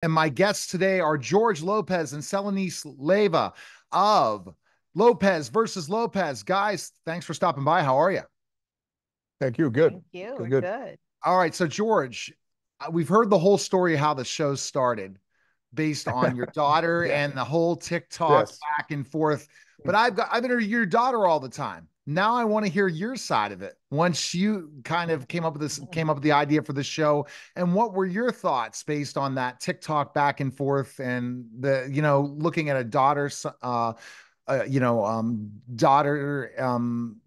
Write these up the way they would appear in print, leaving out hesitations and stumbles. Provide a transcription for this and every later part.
And my guests today are George Lopez and Selenis Leyva of Lopez versus Lopez. Guys, thanks for stopping by. How are you? Thank you. Good. Thank you. Good, We're good. good. All right. So, George, we've heard the whole story of how the show started based on your daughter Yeah. and the whole TikTok Yes. back and forth. But I've been your daughter all the time. Now I want to hear your side of it. Once you kind of came up with the idea for the show, and what were your thoughts based on that TikTok back and forth and looking at a daughter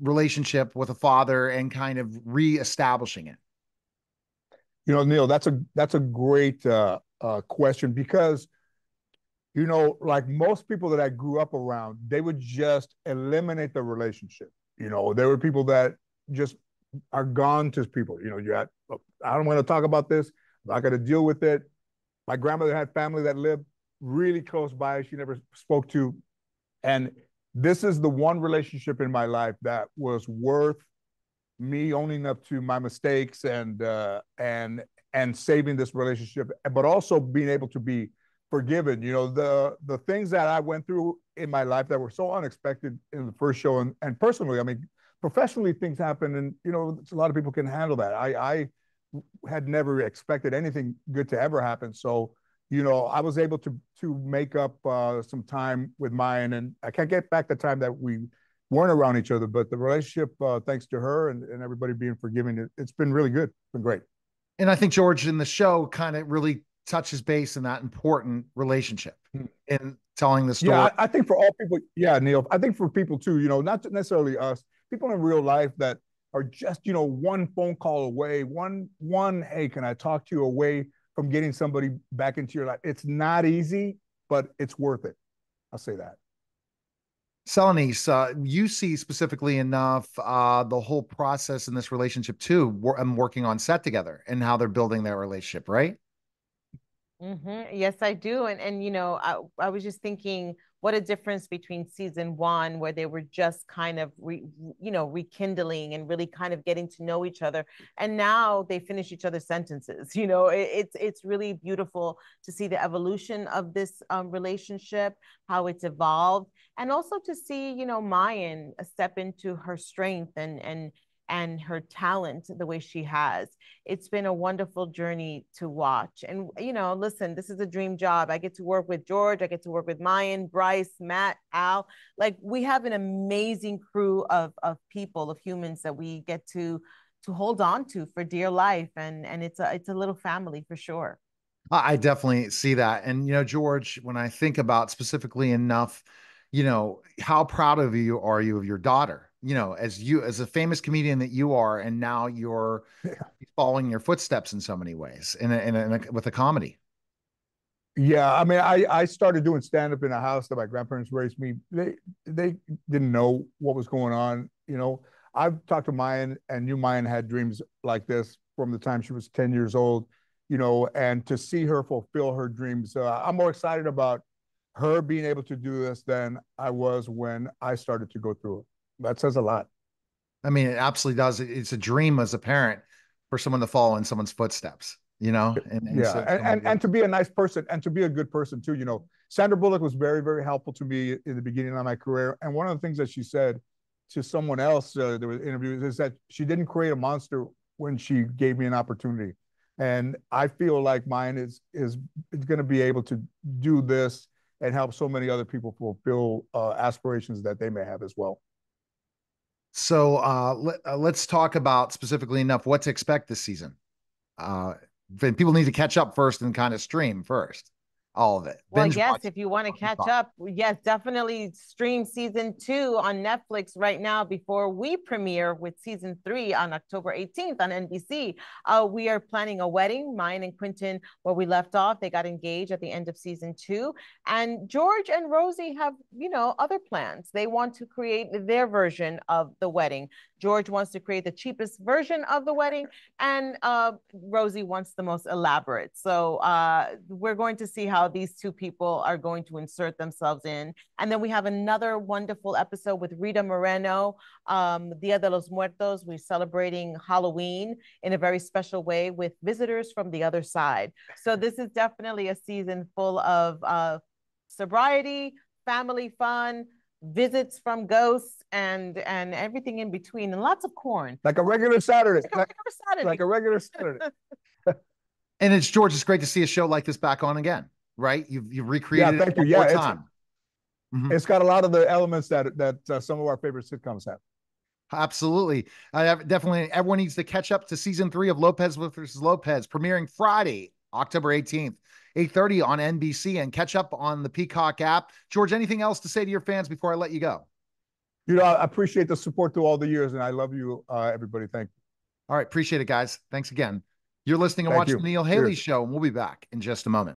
relationship with a father and kind of reestablishing it. Neil, that's a great question because like most people that I grew up around, they would just eliminate the relationship. There were people that just are gone to people. I don't want to talk about this. I'm not going to deal with it. My grandmother had family that lived really close by. She never spoke to, and this is the one relationship in my life that was worth me owning up to my mistakes and saving this relationship, but also being able to be forgiven. The things that I went through in my life that were so unexpected in the first show, and personally, I mean, professionally, things happen, and a lot of people can handle that. I had never expected anything good to ever happen, so I was able to make up some time with Mayan, and I can't get back the time that we weren't around each other, but the relationship, thanks to her and everybody being forgiving, it's been really good. It's been great. And I think George in the show kind of really touches base in that important relationship in telling the Yeah, story. I think for all people, yeah, Neil, I think for people too, not necessarily us, people in real life that are just, one phone call away, one, hey, can I talk to you away from getting somebody back into your life? It's not easy, but it's worth it. I'll say that. Selenis, you see specifically enough the whole process in this relationship too. I'm working on set together and how they're building their relationship, right? Yes, I do. And I was just thinking what a difference between season one, where they were just kind of rekindling and really kind of getting to know each other, and now they finish each other's sentences. It's really beautiful to see the evolution of this relationship, how it's evolved, and also to see Mayan step into her strength and her talent the way she has. It's been a wonderful journey to watch. And, listen, this is a dream job. I get to work with George. I get to work with Mayan, Bryce, Matt, Al. Like, we have an amazing crew of people, of humans that we get to hold on to for dear life. And it's a little family for sure. I definitely see that. And, George, when I think about specifically enough, how proud of you are you of your daughter? As a famous comedian that you are, and now you're following your footsteps in so many ways with a comedy. Yeah, I mean, I started doing stand up in a house that my grandparents raised me. They didn't know what was going on. I've talked to Mayan, and knew Mayan had dreams like this from the time she was 10 years old. And to see her fulfill her dreams, I'm more excited about her being able to do this than I was when I started to go through it. That says a lot. I mean, it absolutely does. It's a dream as a parent for someone to follow in someone's footsteps, and Yeah, so and to be a nice person and to be a good person too. Sandra Bullock was very, very helpful to me in the beginning of my career. And one of the things that she said to someone else, there was interviews, is that she didn't create a monster when she gave me an opportunity. And I feel like mine is going to be able to do this and help so many other people fulfill aspirations that they may have as well. So let's talk about specifically enough what to expect this season. Uh, People need to catch up first and kind of stream first, all of it. Well, Binge yes, watch. if you want to catch up, yes, definitely stream season two on Netflix right now before we premiere with season three on October 18th on NBC. We are planning a wedding, mine and Quentin, where we left off. They got engaged at the end of season two. And George and Rosie have, other plans. They want to create their version of the wedding. George wants to create the cheapest version of the wedding, and Rosie wants the most elaborate. So we're going to see how how these two people are going to insert themselves in. And then we have another wonderful episode with Rita Moreno, Dia de los Muertos. We're celebrating Halloween in a very special way with visitors from the other side. So this is definitely a season full of sobriety, family fun, visits from ghosts, and everything in between, and lots of corn. Like a regular Saturday. Like a regular Saturday. And it's George, it's great to see a show like this back on again, right? You've recreated thank it you. one more time. It's got a lot of the elements that some of our favorite sitcoms have. Absolutely. Definitely. Everyone needs to catch up to season 3 of Lopez versus Lopez, premiering Friday, October 18th, 8:30 on NBC, and catch up on the Peacock app. George, anything else to say to your fans before I let you go? I appreciate the support through all the years, and I love you, everybody. Thank you. All right. Appreciate it, guys. Thanks again. You're listening and watching the Neil Haley Show, and we'll be back in just a moment.